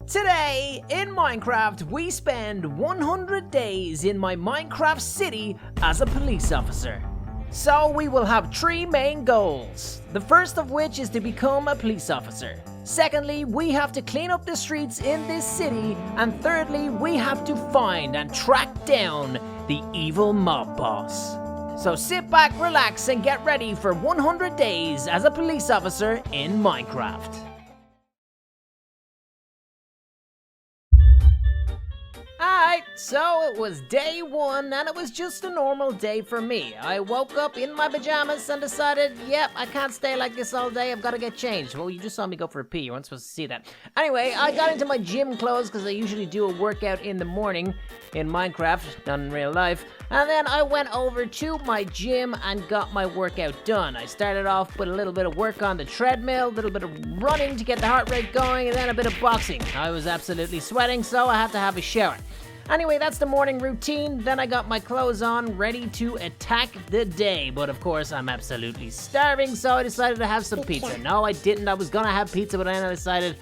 Today, in Minecraft, we spend 100 days in my Minecraft city as a police officer. So we will have 3 main goals. The first of which is to become a police officer. Secondly, we have to clean up the streets in this city. And thirdly, we have to find and track down the evil mob boss. So sit back, relax, and get ready for 100 days as a police officer in Minecraft. Alright, so it was day 1 and it was just a normal day for me. I woke up in my pajamas and decided, yep, I can't stay like this all day, I've got to get changed. Well, you just saw me go for a pee, you weren't supposed to see that. Anyway, I got into my gym clothes because I usually do a workout in the morning in Minecraft, not in real life. And then I went over to my gym and got my workout done. I started off with a little bit of work on the treadmill, a little bit of running to get the heart rate going, and then a bit of boxing. I was absolutely sweating, so I had to have a shower. Anyway, that's the morning routine. Then I got my clothes on, ready to attack the day. But of course, I'm absolutely starving, so I decided to have some pizza. No, I didn't. I was gonna have pizza, but then I decided,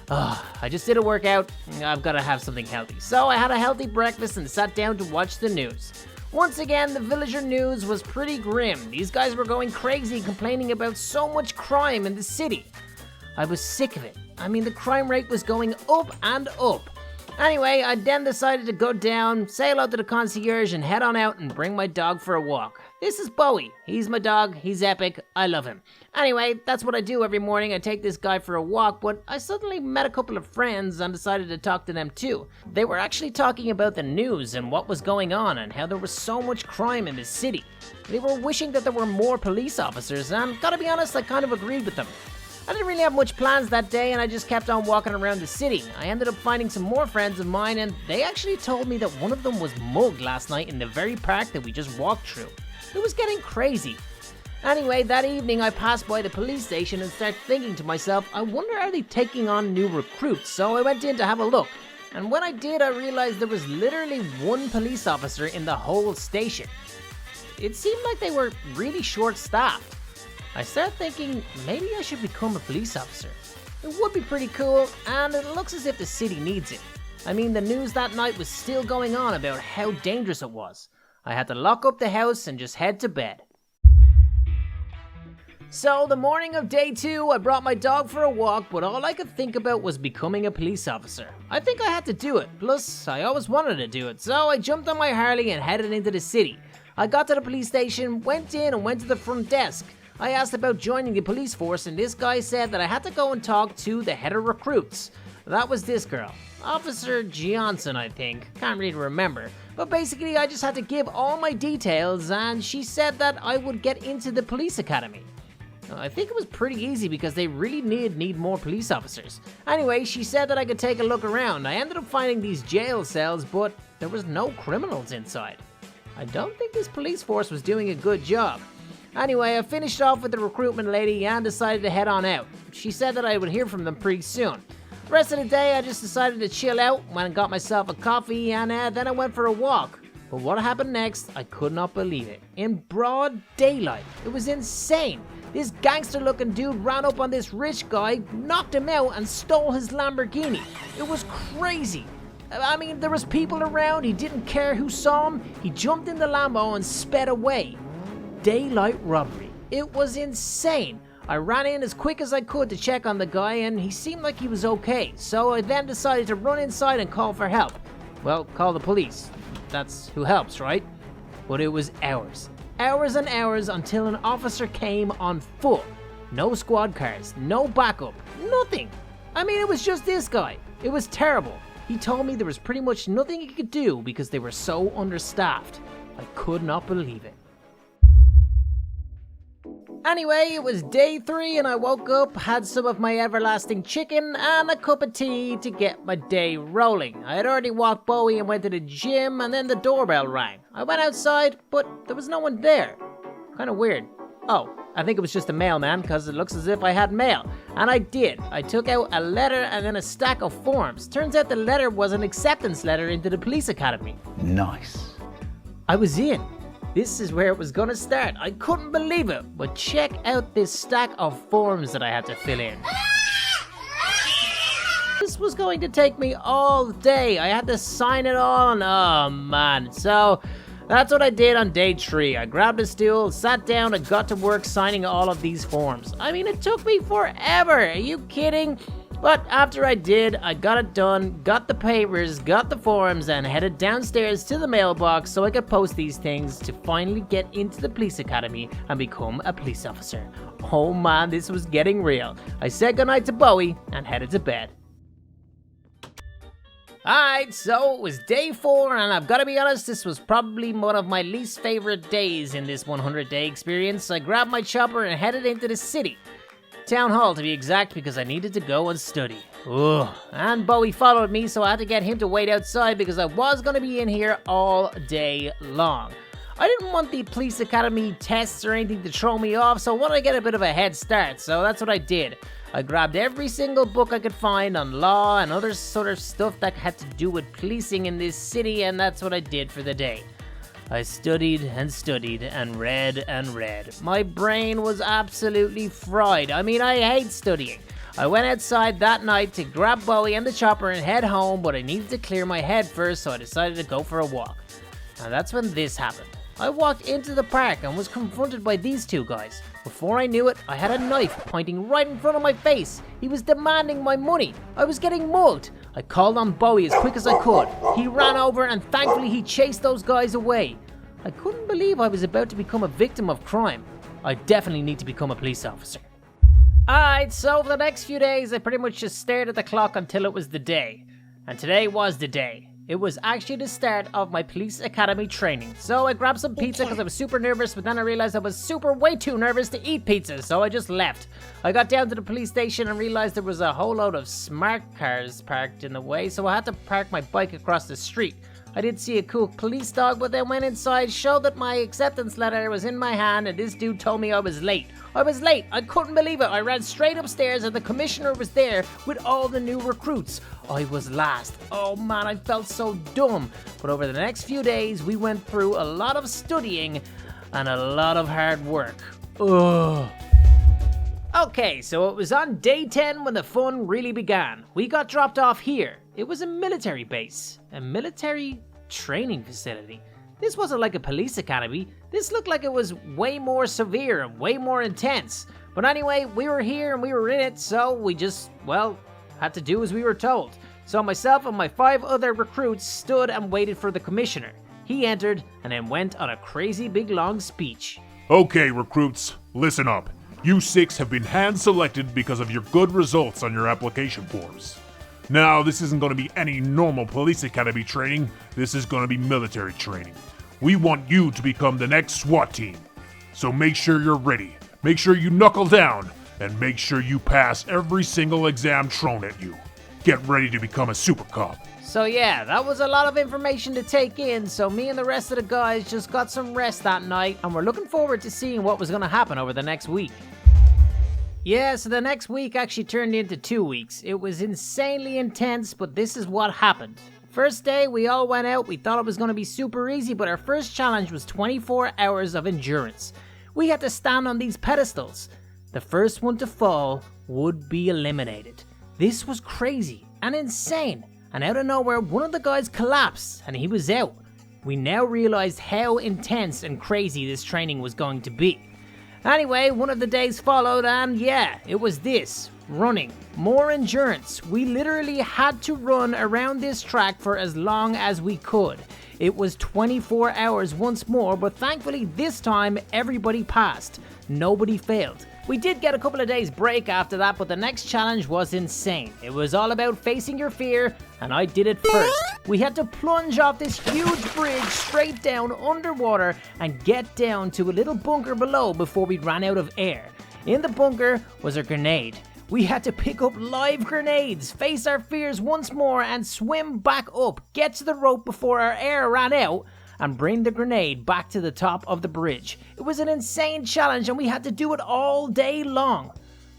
I just did a workout. I've got to have something healthy. So I had a healthy breakfast and sat down to watch the news. Once again, the villager news was pretty grim. These guys were going crazy, complaining about so much crime in the city. I was sick of it. I mean, the crime rate was going up and up. Anyway, I then decided to go down, say hello to the concierge, and head on out and bring my dog for a walk. This is Bowie. He's my dog. He's epic. I love him. Anyway, that's what I do every morning. I take this guy for a walk, but I suddenly met a couple of friends and decided to talk to them too. They were actually talking about the news and what was going on and how there was so much crime in the city. They were wishing that there were more police officers, and gotta be honest, I kind of agreed with them. I didn't really have much plans that day, and I just kept on walking around the city. I ended up finding some more friends of mine, and they actually told me that one of them was mugged last night in the very park that we just walked through. It was getting crazy. Anyway, that evening I passed by the police station and started thinking to myself, I wonder are they taking on new recruits? So I went in to have a look. And when I did, I realized there was literally 1 police officer in the whole station. It seemed like they were really short-staffed. I started thinking, maybe I should become a police officer. It would be pretty cool, and it looks as if the city needs it. I mean, the news that night was still going on about how dangerous it was. I had to lock up the house and just head to bed. So, the morning of day 2, I brought my dog for a walk, but all I could think about was becoming a police officer. I think I had to do it, plus I always wanted to do it, so I jumped on my Harley and headed into the city. I got to the police station, went in and went to the front desk. I asked about joining the police force, and this guy said that I had to go and talk to the head of recruits. That was this girl. Officer Johnson, I think. Can't really remember. But basically, I just had to give all my details, and she said that I would get into the police academy. I think it was pretty easy because they really need more police officers. Anyway, she said that I could take a look around. I ended up finding these jail cells, but there was no criminals inside. I don't think this police force was doing a good job. Anyway, I finished off with the recruitment lady and decided to head on out. She said that I would hear from them pretty soon. The rest of the day, I just decided to chill out, went and got myself a coffee, and then I went for a walk. But what happened next, I could not believe it. In broad daylight. It was insane. This gangster-looking dude ran up on this rich guy, knocked him out, and stole his Lamborghini. It was crazy. I mean, there was people around, he didn't care who saw him, he jumped in the Lambo and sped away. Daylight robbery. It was insane. I ran in as quick as I could to check on the guy, and he seemed like he was okay, so I then decided to run inside and call for help. Well, call the police. That's who helps, right? But it was hours. Hours and hours until an officer came on foot. No squad cars, no backup, nothing. I mean, it was just this guy. It was terrible. He told me there was pretty much nothing he could do because they were so understaffed. I could not believe it. Anyway, it was day 3 and I woke up, had some of my everlasting chicken and a cup of tea to get my day rolling. I had already walked Bowie and went to the gym, and then the doorbell rang. I went outside, but there was no one there. Kinda weird. Oh, I think it was just a mailman because it looks as if I had mail. And I did. I took out a letter and then a stack of forms. Turns out the letter was an acceptance letter into the police academy. Nice. I was in. This is where it was gonna start. I couldn't believe it, but check out this stack of forms that I had to fill in. This this was going to take me all day. I had to sign it all, and oh man. So that's what I did on day 3. I grabbed a stool, sat down, and got to work signing all of these forms. I mean, it took me forever. Are you kidding? But after I did, I got it done, got the papers, got the forms, and headed downstairs to the mailbox so I could post these things to finally get into the police academy and become a police officer. Oh man, this was getting real. I said goodnight to Bowie and headed to bed. Alright, so it was day 4, and I've got to be honest, this was probably one of my least favorite days in this 100-day experience. I grabbed my chopper and headed into the city. Town hall to be exact, because I needed to go and study. Ugh. And Bowie followed me, so I had to get him to wait outside because I was going to be in here all day long. I didn't want the police academy tests or anything to throw me off, so I wanted to get a bit of a head start, so that's what I did. I grabbed every single book I could find on law and other sort of stuff that had to do with policing in this city, and that's what I did for the day. I studied and studied and read and read. My brain was absolutely fried. I mean, I hate studying. I went outside that night to grab Bowie and the chopper and head home, but I needed to clear my head first, so I decided to go for a walk. And that's when this happened. I walked into the park and was confronted by these two guys. Before I knew it, I had a knife pointing right in front of my face. He was demanding my money. I was getting mugged. I called on Bowie as quick as I could. He ran over and thankfully he chased those guys away. I couldn't believe I was about to become a victim of crime. I definitely need to become a police officer. Alright, so for the next few days, I pretty much just stared at the clock until it was the day. And today was the day. It was actually the start of my police academy training. So I grabbed some pizza because I was super nervous, but then I realized I was way too nervous to eat pizza, so I just left. I got down to the police station and realized there was a whole load of smart cars parked in the way, so I had to park my bike across the street. I did see a cool police dog, but then went inside, showed that my acceptance letter was in my hand, and this dude told me I was late. I was late. I couldn't believe it. I ran straight upstairs and the commissioner was there with all the new recruits. I was last. Oh man, I felt so dumb. But over the next few days, we went through a lot of studying and a lot of hard work. Ugh. Okay, so it was on day 10 when the fun really began. We got dropped off here. It was a military base, a military training facility. This wasn't like a police academy. This looked like it was way more severe and way more intense. But anyway, we were here and we were in it, so we just, well, had to do as we were told. So myself and my 5 other recruits stood and waited for the commissioner. He entered and then went on a crazy big long speech. Okay, recruits, listen up. You 6 have been hand-selected because of your good results on your application forms. Now, this isn't going to be any normal police academy training. This is going to be military training. We want you to become the next SWAT team. So make sure you're ready. Make sure you knuckle down. And make sure you pass every single exam thrown at you. Get ready to become a super cop. So yeah, that was a lot of information to take in, so me and the rest of the guys just got some rest that night, and we're looking forward to seeing what was going to happen over the next week. Yeah, so the next week actually turned into 2 weeks. It was insanely intense, but this is what happened. First day, we all went out. We thought it was going to be super easy, but our first challenge was 24 hours of endurance. We had to stand on these pedestals. The first one to fall would be eliminated. This was crazy and insane. And out of nowhere, one of the guys collapsed and he was out. We now realized how intense and crazy this training was going to be. Anyway, one of the days followed and yeah, it was this. Running. More endurance. We literally had to run around this track for as long as we could. It was 24 hours once more, but thankfully this time everybody passed. Nobody failed. We did get a couple of days break after that, but the next challenge was insane. It was all about facing your fear, and I did it first. We had to plunge off this huge bridge straight down underwater and get down to a little bunker below before we ran out of air. In the bunker was a grenade. We had to pick up live grenades, face our fears once more, and swim back up, get to the rope before our air ran out, and bring the grenade back to the top of the bridge. It was an insane challenge and we had to do it all day long.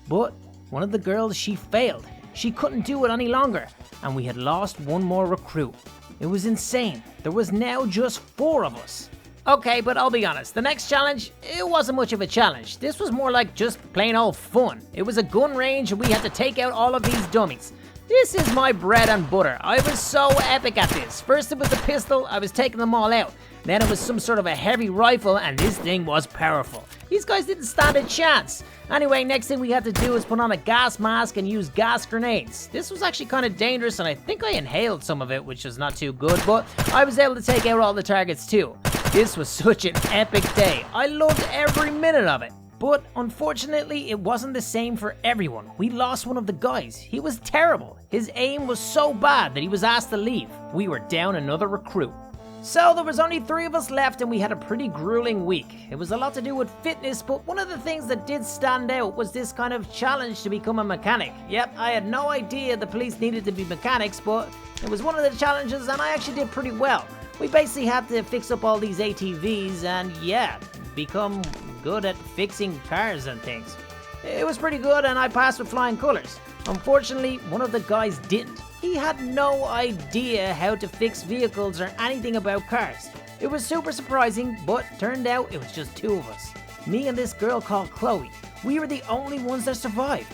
But one of the girls, she failed. She couldn't do it any longer, and we had lost one more recruit. It was insane. There was now just 4 of us. Okay, but I'll be honest, the next challenge, it wasn't much of a challenge. This was more like just plain old fun. It was a gun range and we had to take out all of these dummies. This is my bread and butter. I was so epic at this. First it was the pistol, I was taking them all out. Then it was some sort of a heavy rifle, and this thing was powerful. These guys didn't stand a chance. Anyway, next thing we had to do was put on a gas mask and use gas grenades. This was actually kind of dangerous, and I think I inhaled some of it, which was not too good, but I was able to take out all the targets too. This was such an epic day. I loved every minute of it. But unfortunately, it wasn't the same for everyone. We lost one of the guys. He was terrible. His aim was so bad that he was asked to leave. We were down another recruit. So there was only 3 of us left, and we had a pretty grueling week. It was a lot to do with fitness, but one of the things that did stand out was this kind of challenge to become a mechanic. Yep, I had no idea the police needed to be mechanics, but it was one of the challenges, and I actually did pretty well. We basically had to fix up all these ATVs and, yeah, become good at fixing cars and things. It was pretty good, and I passed with flying colors. Unfortunately, one of the guys didn't. He had no idea how to fix vehicles or anything about cars. It was super surprising, but turned out it was just 2 of us. Me and this girl called Chloe. We were the only ones that survived.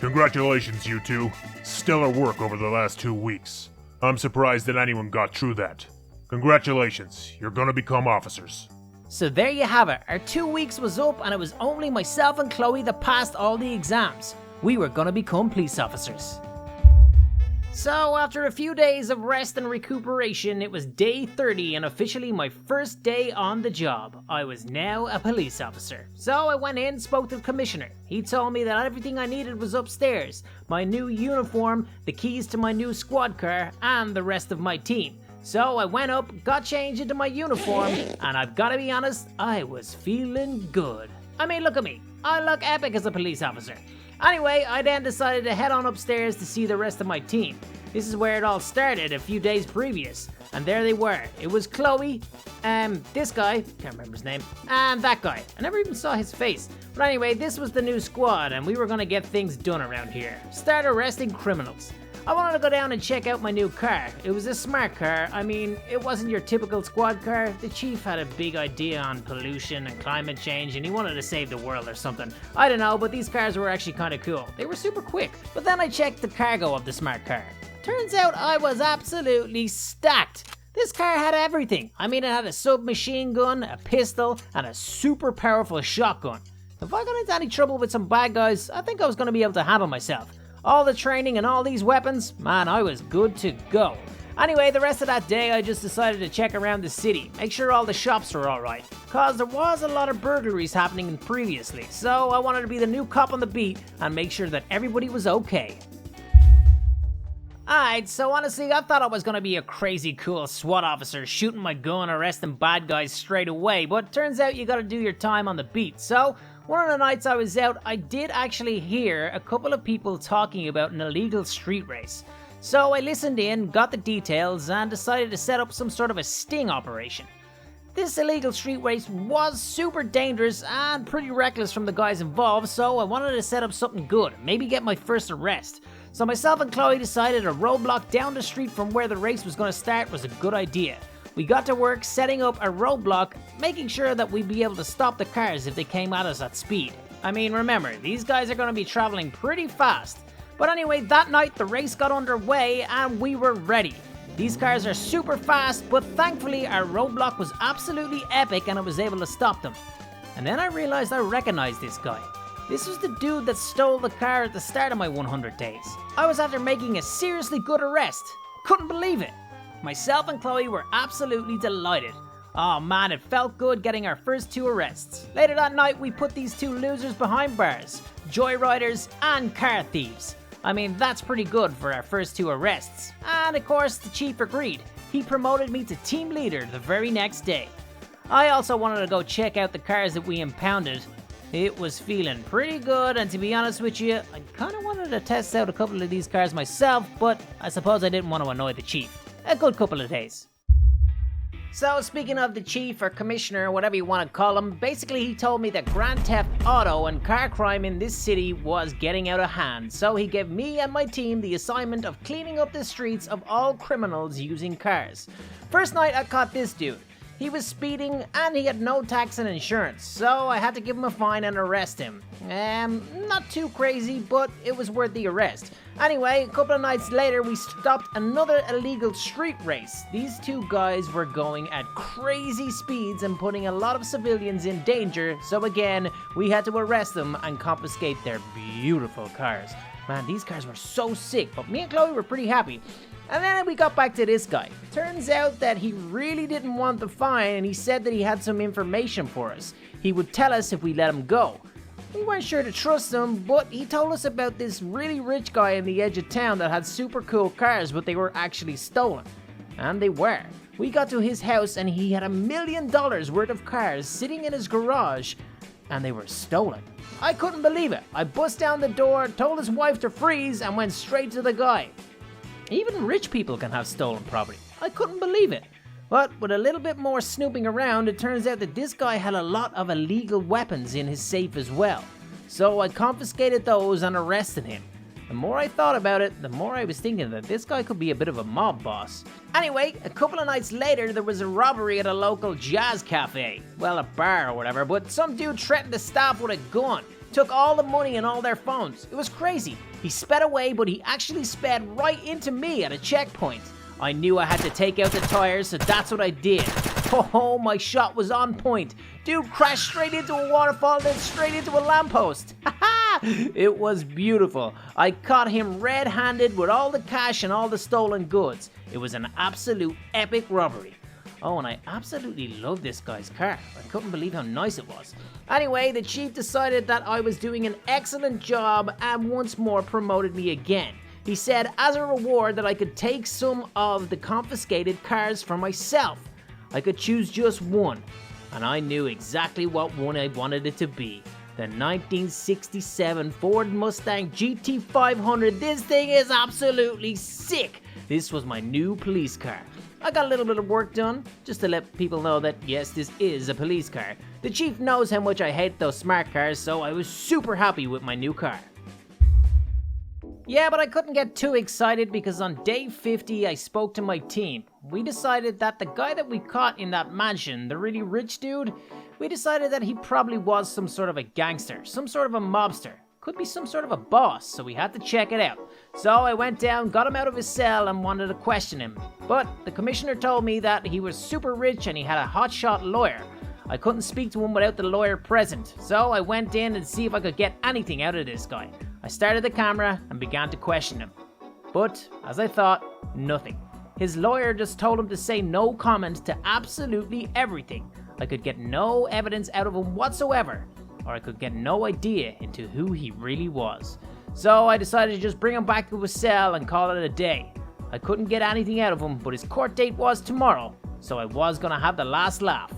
Congratulations, you two. Stellar work over the last 2 weeks. I'm surprised that anyone got through that. Congratulations, you're gonna become officers. So there you have it. Our 2 weeks was up, and it was only myself and Chloe that passed all the exams. We were gonna become police officers. So after a few days of rest and recuperation, it was day 30 and officially my first day on the job. I was now a police officer. So I went in, spoke to the commissioner. He told me that everything I needed was upstairs. My new uniform, the keys to my new squad car, and the rest of my team. So I went up, got changed into my uniform, and I've gotta be honest, I was feeling good. I mean, look at me. I look epic as a police officer. Anyway, I then decided to head on upstairs to see the rest of my team. This is where it all started a few days previous. And there they were. It was Chloe, this guy, can't remember his name, and that guy. I never even saw his face. But anyway, this was the new squad, and we were gonna get things done around here. Start arresting criminals. I wanted to go down and check out my new car. It was a smart car. I mean, it wasn't your typical squad car. The chief had a big idea on pollution and climate change, and he wanted to save the world or something. I don't know, but these cars were actually kind of cool. They were super quick. But then I checked the cargo of the smart car. Turns out I was absolutely stacked. This car had everything. I mean, it had a submachine gun, a pistol, and a super powerful shotgun. If I got into any trouble with some bad guys, I think I was going to be able to handle myself. All the training and all these weapons, man, I was good to go. Anyway, the rest of that day I just decided to check around the city, make sure all the shops were alright, cause there was a lot of burglaries happening previously, so I wanted to be the new cop on the beat and make sure that everybody was okay. Alright, so honestly, I thought I was gonna be a crazy cool SWAT officer shooting my gun, arresting bad guys straight away, but turns out you gotta do your time on the beat, so one of the nights I was out, I did actually hear a couple of people talking about an illegal street race. So I listened in, got the details, and decided to set up some sort of a sting operation. This illegal street race was super dangerous and pretty reckless from the guys involved, so I wanted to set up something good, maybe get my first arrest. So myself and Chloe decided a roadblock down the street from where the race was going to start was a good idea. We got to work setting up a roadblock, making sure that we'd be able to stop the cars if they came at us at speed. I mean, remember, these guys are going to be traveling pretty fast. But anyway, that night the race got underway and we were ready. These cars are super fast, but thankfully our roadblock was absolutely epic and I was able to stop them. And then I realized I recognized this guy. This was the dude that stole the car at the start of my 100 days. I was after making a seriously good arrest. Couldn't believe it. Myself and Chloe were absolutely delighted. Oh man, it felt good getting our first 2 arrests. Later that night, we put these 2 losers behind bars. Joyriders and car thieves. I mean, that's pretty good for our first 2 arrests. And of course, the chief agreed. He promoted me to team leader the very next day. I also wanted to go check out the cars that we impounded. It was feeling pretty good, and to be honest with you, I kind of wanted to test out a couple of these cars myself, but I suppose I didn't want to annoy the chief. A good couple of days. So speaking of the chief or commissioner, whatever you want to call him, basically he told me that Grand Theft Auto and car crime in this city was getting out of hand. So he gave me and my team the assignment of cleaning up the streets of all criminals using cars. First night I caught this dude. He was speeding and he had no tax and insurance, so I had to give him a fine and arrest him. Not too crazy, but it was worth the arrest. Anyway, a couple of nights later, we stopped another illegal street race. These two guys were going at crazy speeds and putting a lot of civilians in danger, so again, we had to arrest them and confiscate their beautiful cars. Man, these cars were so sick, but me and Chloe were pretty happy. And then we got back to this guy. Turns out that he really didn't want the fine, and he said that he had some information for us. He would tell us if we let him go. We weren't sure to trust him, but he told us about this really rich guy in the edge of town that had super cool cars, but they were actually stolen. And they were. We got to his house and he had $1 million worth of cars sitting in his garage, and they were stolen. I couldn't believe it. I bust down the door, told his wife to freeze, and went straight to the guy. Even rich people can have stolen property. I couldn't believe it. But with a little bit more snooping around, it turns out that this guy had a lot of illegal weapons in his safe as well. So I confiscated those and arrested him. The more I thought about it, the more I was thinking that this guy could be a bit of a mob boss. Anyway, a couple of nights later, there was a robbery at a local jazz cafe. Well, a bar or whatever, but some dude threatened the staff with a gun. Took all the money and all their phones. It was crazy. He sped away, but he actually sped right into me at a checkpoint. I knew I had to take out the tires, so that's what I did. Oh, my shot was on point. Dude crashed straight into a waterfall, then straight into a lamppost. It was beautiful. I caught him red-handed with all the cash and all the stolen goods. It was an absolute epic robbery. Oh, and I absolutely love this guy's car. I couldn't believe how nice it was. Anyway, the chief decided that I was doing an excellent job and once more promoted me again. He said as a reward that I could take some of the confiscated cars for myself. I could choose just one, and I knew exactly what one I wanted it to be. The 1967 Ford Mustang GT500. This thing is absolutely sick. This was my new police car. I got a little bit of work done, just to let people know that yes, this is a police car. The chief knows how much I hate those smart cars, so I was super happy with my new car. Yeah, but I couldn't get too excited because on day 50 I spoke to my team. We decided that the guy that we caught in that mansion, the really rich dude, we decided that he probably was some sort of a gangster, some sort of a mobster. Could be some sort of a boss, so we had to check it out. So I went down, got him out of his cell and wanted to question him. But the commissioner told me that he was super rich and he had a hotshot lawyer. I couldn't speak to him without the lawyer present, so I went in and see if I could get anything out of this guy. I started the camera and began to question him. But, as I thought, nothing. His lawyer just told him to say no comment to absolutely everything. I could get no evidence out of him whatsoever, or I could get no idea into who he really was. So I decided to just bring him back to his cell and call it a day. I couldn't get anything out of him, but his court date was tomorrow, so I was gonna have the last laugh.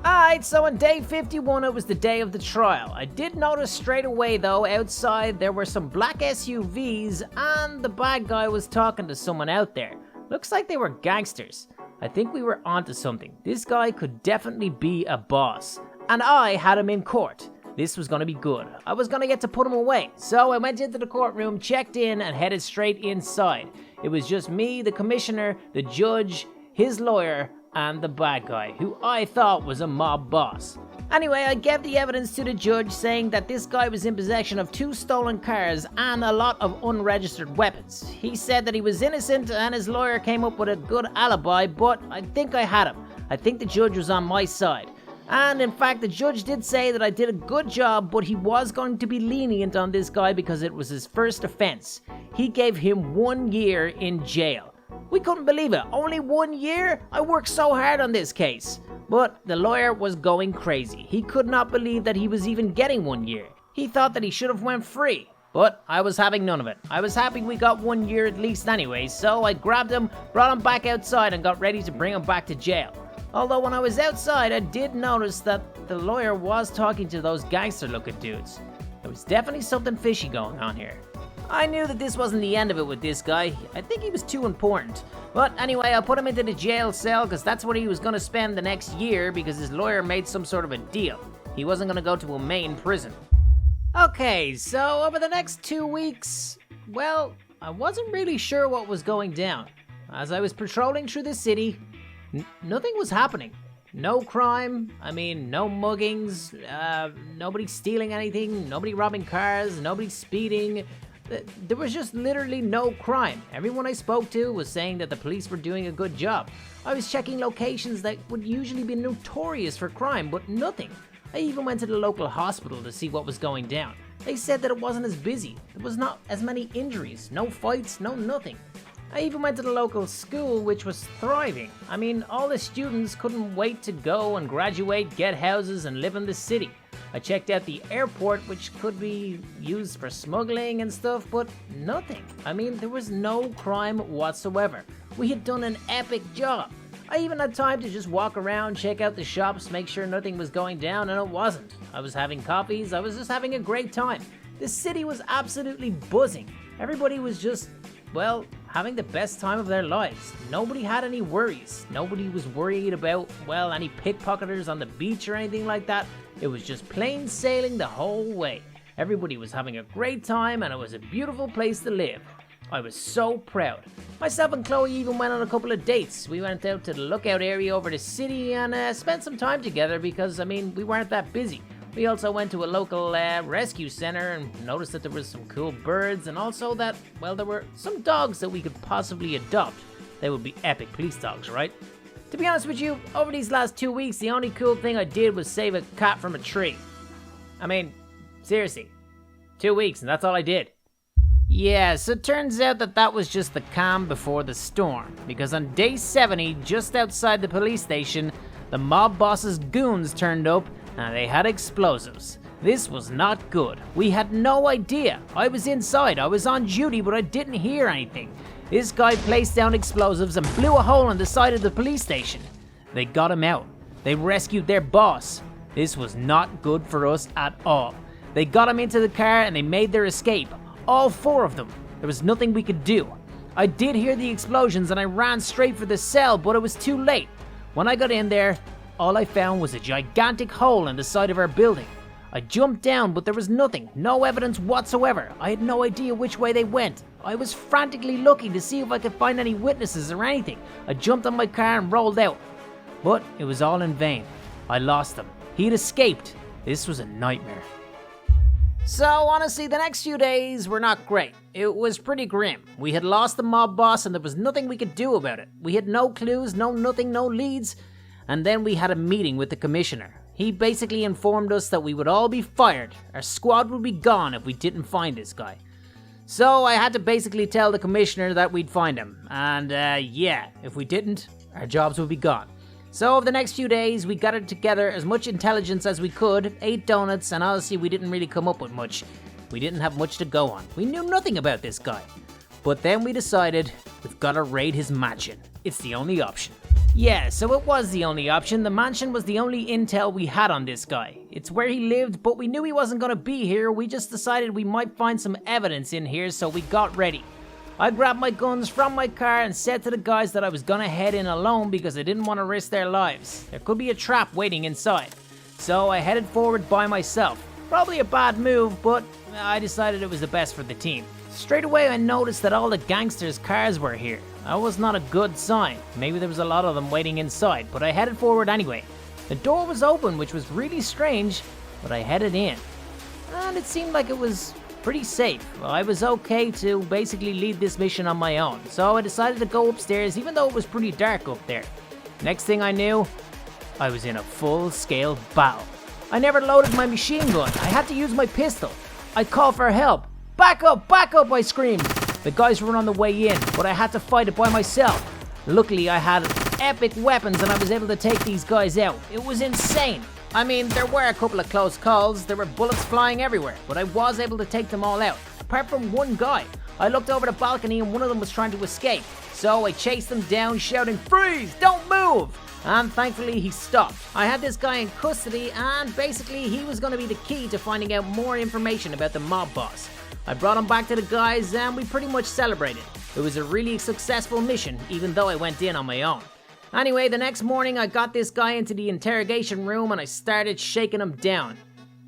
Alright, so on day 51 it was the day of the trial. I did notice straight away though, outside there were some black SUVs and the bad guy was talking to someone out there. Looks like they were gangsters. I think we were onto something. This guy could definitely be a boss. And I had him in court. This was gonna be good. I was gonna get to put him away. So I went into the courtroom, checked in, and headed straight inside. It was just me, the commissioner, the judge, his lawyer, and the bad guy, who I thought was a mob boss. Anyway, I gave the evidence to the judge saying that this guy was in possession of 2 stolen cars and a lot of unregistered weapons. He said that he was innocent and his lawyer came up with a good alibi, but I think I had him. I think the judge was on my side. And in fact, the judge did say that I did a good job, but he was going to be lenient on this guy because it was his first offense. He gave him 1 year in jail. We couldn't believe it. Only 1 year? I worked so hard on this case. But the lawyer was going crazy. He could not believe that he was even getting 1 year. He thought that he should have went free. But I was having none of it. I was happy we got 1 year at least anyway, so I grabbed him, brought him back outside and got ready to bring him back to jail. Although when I was outside, I did notice that the lawyer was talking to those gangster-looking dudes. There was definitely something fishy going on here. I knew that this wasn't the end of it with this guy. I think he was too important. But anyway, I put him into the jail cell because that's where he was going to spend the next year because his lawyer made some sort of a deal. He wasn't going to go to a main prison. Okay, so over the next 2 weeks, well, I wasn't really sure what was going down. As I was patrolling through the city, Nothing was happening. No crime, no muggings, nobody stealing anything, nobody robbing cars, nobody speeding. There was just literally no crime. Everyone I spoke to was saying that the police were doing a good job. I was checking locations that would usually be notorious for crime, but nothing. I even went to the local hospital to see what was going down. They said that it wasn't as busy. There was not as many injuries, no fights, no nothing. I even went to the local school, which was thriving. All the students couldn't wait to go and graduate, get houses, and live in the city. I checked out the airport, which could be used for smuggling and stuff, but nothing. There was no crime whatsoever. We had done an epic job. I even had time to just walk around, check out the shops, make sure nothing was going down, and it wasn't. I was having coffees, I was just having a great time. The city was absolutely buzzing. Everybody was just, having the best time of their lives. Nobody had any worries. Nobody was worried about, any pickpocketers on the beach or anything like that. It was just plain sailing the whole way. Everybody was having a great time and it was a beautiful place to live. I was so proud. Myself and Chloe even went on a couple of dates. We went out to the lookout area over the city and spent some time together because, we weren't that busy. We also went to a local rescue center and noticed that there was some cool birds and also that, there were some dogs that we could possibly adopt. They would be epic police dogs, right? To be honest with you, over these last 2 weeks, the only cool thing I did was save a cat from a tree. Seriously, 2 weeks and that's all I did. Yeah, so it turns out that was just the calm before the storm, because on day 70, just outside the police station, the mob boss's goons turned up and they had explosives. This was not good. We had no idea. I was inside, I was on duty, but I didn't hear anything. This guy placed down explosives and blew a hole in the side of the police station. They got him out. They rescued their boss. This was not good for us at all. They got him into the car and they made their escape. All 4 of them. There was nothing we could do. I did hear the explosions and I ran straight for the cell, but it was too late. When I got in there, all I found was a gigantic hole in the side of our building. I jumped down, but there was nothing, no evidence whatsoever. I had no idea which way they went. I was frantically looking to see if I could find any witnesses or anything. I jumped on my car and rolled out. But it was all in vain. I lost him. He had escaped. This was a nightmare. So honestly, the next few days were not great. It was pretty grim. We had lost the mob boss and there was nothing we could do about it. We had no clues, no nothing, no leads. And then we had a meeting with the commissioner. He basically informed us that we would all be fired. Our squad would be gone if we didn't find this guy. So I had to basically tell the commissioner that we'd find him. And if we didn't, our jobs would be gone. So over the next few days, we gathered together as much intelligence as we could, ate donuts, and honestly, we didn't really come up with much. We didn't have much to go on. We knew nothing about this guy. But then we decided we've got to raid his mansion. It's the only option. Yeah, so it was the only option. The mansion was the only intel we had on this guy. It's where he lived, but we knew he wasn't going to be here. We just decided we might find some evidence in here, so we got ready. I grabbed my guns from my car and said to the guys that I was going to head in alone because I didn't want to risk their lives. There could be a trap waiting inside. So I headed forward by myself. Probably a bad move, but I decided it was the best for the team. Straight away I noticed that all the gangsters' cars were here. That was not a good sign. Maybe there was a lot of them waiting inside, but I headed forward anyway. The door was open, which was really strange, but I headed in. And it seemed like it was pretty safe. I was okay to basically lead this mission on my own, so I decided to go upstairs even though it was pretty dark up there. Next thing I knew, I was in a full-scale battle. I never loaded my machine gun. I had to use my pistol. I called for help. Back up, I screamed. The guys were on the way in, but I had to fight it by myself. Luckily, I had epic weapons and I was able to take these guys out. It was insane. There were a couple of close calls. There were bullets flying everywhere, but I was able to take them all out, apart from one guy. I looked over the balcony and one of them was trying to escape. So I chased them down, shouting, "Freeze! Don't move!" And thankfully he stopped. I had this guy in custody and basically he was going to be the key to finding out more information about the mob boss. I brought him back to the guys and we pretty much celebrated. It was a really successful mission, even though I went in on my own. Anyway, the next morning I got this guy into the interrogation room and I started shaking him down.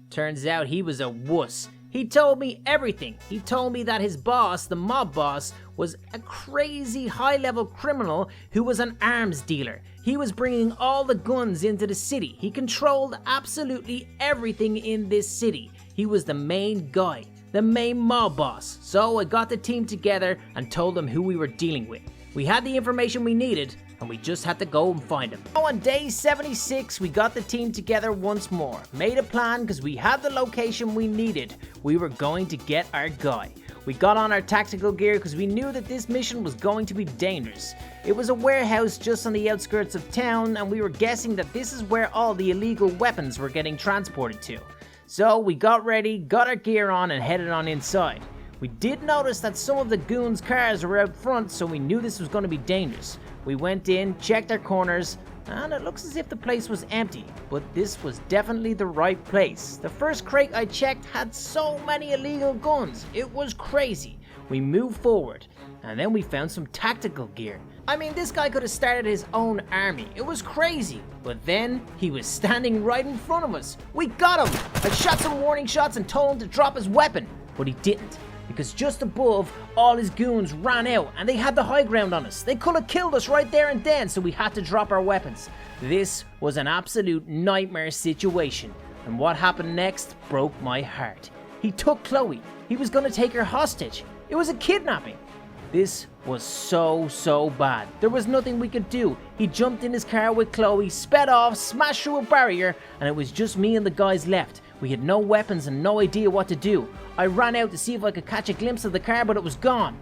Turns out he was a wuss. He told me everything. He told me that his boss, the mob boss, was a crazy high-level criminal who was an arms dealer. He was bringing all the guns into the city. He controlled absolutely everything in this city. He was the main guy, the main mob boss. So I got the team together and told them who we were dealing with. We had the information we needed, and we just had to go and find him. So on day 76, we got the team together once more. Made a plan because we had the location we needed. We were going to get our guy. We got on our tactical gear because we knew that this mission was going to be dangerous. It was a warehouse just on the outskirts of town, and we were guessing that this is where all the illegal weapons were getting transported to. So we got ready, got our gear on, and headed on inside. We did notice that some of the goons' cars were out front, so we knew this was going to be dangerous. We went in, checked our corners, and it looks as if the place was empty, but this was definitely the right place. The first crate I checked had so many illegal guns, it was crazy. We moved forward, and then we found some tactical gear. I mean, this guy could have started his own army. It was crazy. But then, he was standing right in front of us. We got him! I shot some warning shots and told him to drop his weapon, but he didn't. Because just above, all his goons ran out and they had the high ground on us. They could have killed us right there and then, so we had to drop our weapons. This was an absolute nightmare situation. And what happened next broke my heart. He took Chloe. He was gonna take her hostage. It was a kidnapping. This was so bad. There was nothing we could do. He jumped in his car with Chloe, sped off, smashed through a barrier, and it was just me and the guys left. We had no weapons and no idea what to do. I ran out to see if I could catch a glimpse of the car, but it was gone.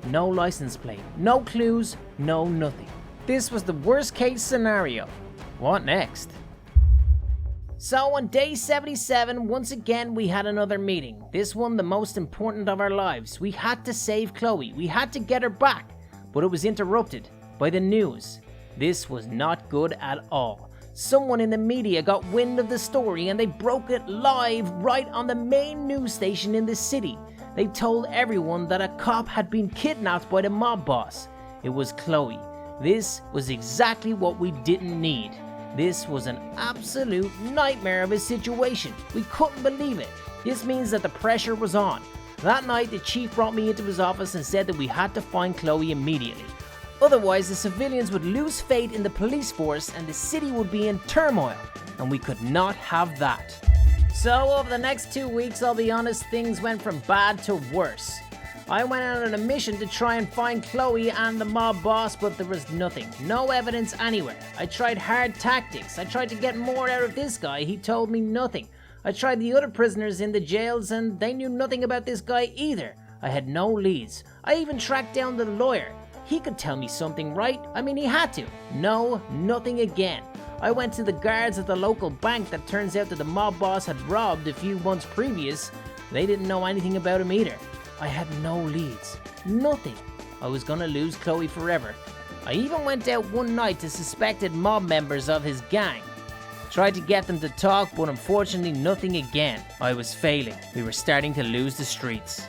No license plate, no clues, no nothing. This was the worst case scenario. What next? So on day 77, once again we had another meeting. This one the most important of our lives. We had to save Chloe. We had to get her back. But it was interrupted by the news. This was not good at all. Someone in the media got wind of the story and they broke it live right on the main news station in the city. They told everyone that a cop had been kidnapped by the mob boss. It was Chloe. This was exactly what we didn't need. This was an absolute nightmare of a situation. We couldn't believe it. This means that the pressure was on. That night, the chief brought me into his office and said that we had to find Chloe immediately. Otherwise, the civilians would lose faith in the police force and the city would be in turmoil, and we could not have that. So, over the next 2 weeks, I'll be honest, things went from bad to worse. I went out on a mission to try and find Chloe and the mob boss, but there was nothing. No evidence anywhere. I tried hard tactics. I tried to get more out of this guy. He told me nothing. I tried the other prisoners in the jails and they knew nothing about this guy either. I had no leads. I even tracked down the lawyer. He could tell me something, right? I mean, he had to. No, nothing again. I went to the guards at the local bank that turns out that the mob boss had robbed a few months previous. They didn't know anything about him either. I had no leads. Nothing. I was gonna lose Chloe forever. I even went out one night to suspected mob members of his gang. Tried to get them to talk, but unfortunately nothing again. I was failing. We were starting to lose the streets.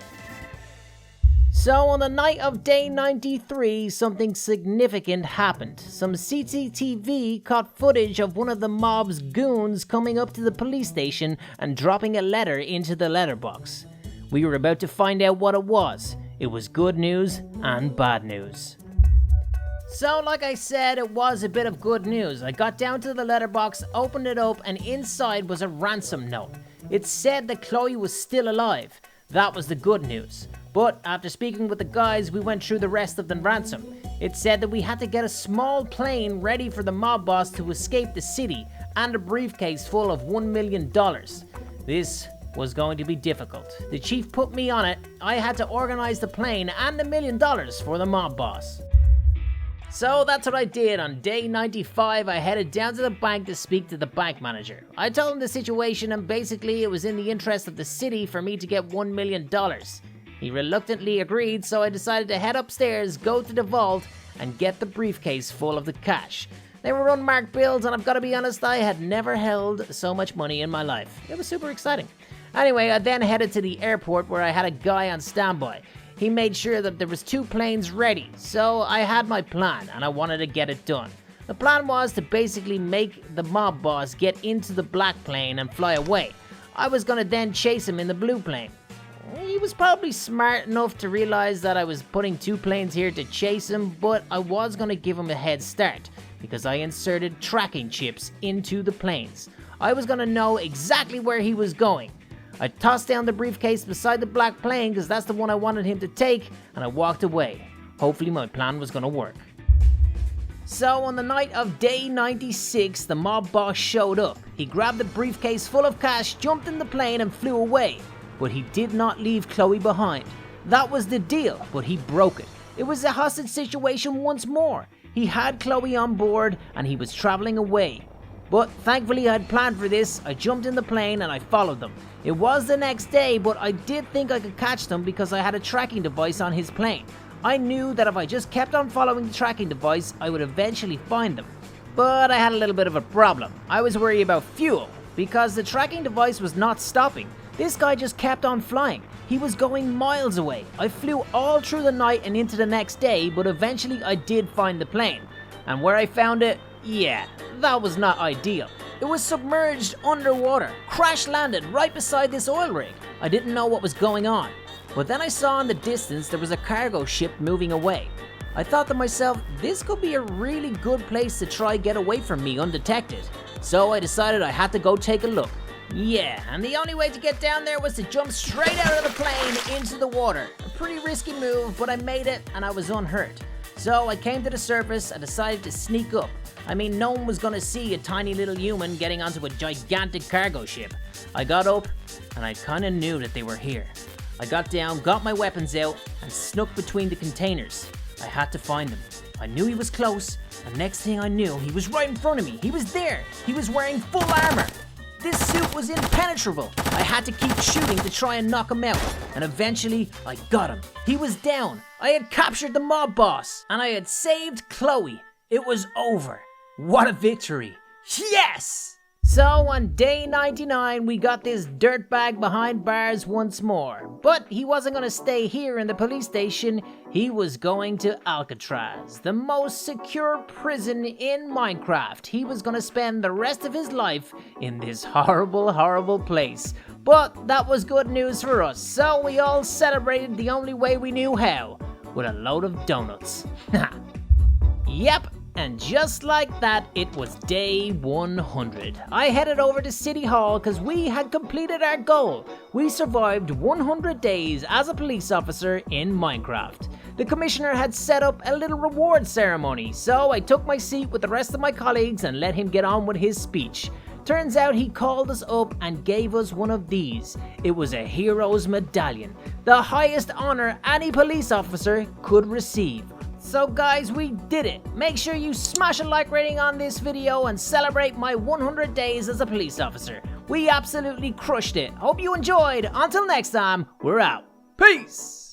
So on the night of day 93, something significant happened. Some CCTV caught footage of one of the mob's goons coming up to the police station and dropping a letter into the letterbox. We were about to find out what it was. It was good news and bad news. So like I said, it was a bit of good news. I got down to the letterbox, opened it up, and inside was a ransom note. It said that Chloe was still alive. That was the good news. But after speaking with the guys, we went through the rest of the ransom. It said that we had to get a small plane ready for the mob boss to escape the city and a briefcase full of $1 million. This was going to be difficult. The chief put me on it. I had to organize the plane and $1 million for the mob boss. So that's what I did. On day 95, I headed down to the bank to speak to the bank manager. I told him the situation and basically it was in the interest of the city for me to get $1 million. He reluctantly agreed, so I decided to head upstairs, go to the vault, and get the briefcase full of the cash. They were unmarked bills, and I've got to be honest, I had never held so much money in my life. It was super exciting. Anyway, I then headed to the airport where I had a guy on standby. He made sure that there was 2 planes ready, so I had my plan, and I wanted to get it done. The plan was to basically make the mob boss get into the black plane and fly away. I was going to then chase him in the blue plane. He was probably smart enough to realize that I was putting 2 planes here to chase him, but I was going to give him a head start. because I inserted tracking chips into the planes. I was gonna know exactly where he was going. I tossed down the briefcase beside the black plane because that's the one I wanted him to take, and I walked away. Hopefully my plan was gonna work. So on the night of day 96, the mob boss showed up. He grabbed the briefcase full of cash, jumped in the plane and flew away. But he did not leave Chloe behind. That was the deal, but he broke it. It was a hostage situation once more. He had Chloe on board and he was traveling away. But thankfully I had planned for this. I jumped in the plane and I followed them. It was the next day, but I did think I could catch them because I had a tracking device on his plane. I knew that if I just kept on following the tracking device, I would eventually find them. But I had a little bit of a problem. I was worried about fuel, because the tracking device was not stopping. This guy just kept on flying. He was going miles away. I flew all through the night and into the next day, but eventually I did find the plane. And where I found it, yeah, that was not ideal. It was submerged underwater, crash landed right beside this oil rig. I didn't know what was going on. But then I saw in the distance there was a cargo ship moving away. I thought to myself, this could be a really good place to try get away from me undetected. So I decided I had to go take a look. Yeah, and the only way to get down there was to jump straight out of the plane into the water. A pretty risky move, but I made it and I was unhurt. So I came to the surface and decided to sneak up. I mean, no one was gonna see a tiny little human getting onto a gigantic cargo ship. I got up and I kinda knew that they were here. I got down, got my weapons out, and snuck between the containers. I had to find him. I knew he was close, and next thing I knew, he was right in front of me. He was there. He was wearing full armor. This suit was impenetrable. I had to keep shooting to try and knock him out, and eventually, I got him. He was down. I had captured the mob boss, and I had saved Chloe. It was over. What a victory. Yes! So on day 99, we got this dirtbag behind bars once more. But he wasn't going to stay here in the police station. He was going to Alcatraz, the most secure prison in Minecraft. He was going to spend the rest of his life in this horrible, horrible place. But that was good news for us, so we all celebrated the only way we knew how, with a load of donuts. Yep. And just like that, it was day 100. I headed over to City Hall because we had completed our goal. We survived 100 days as a police officer in Minecraft. The commissioner had set up a little reward ceremony, so I took my seat with the rest of my colleagues and let him get on with his speech. Turns out he called us up and gave us one of these. It was a hero's medallion, the highest honor any police officer could receive. So guys, we did it. Make sure you smash a like rating on this video and celebrate my 100 days as a police officer. We absolutely crushed it. Hope you enjoyed. Until next time, we're out. Peace!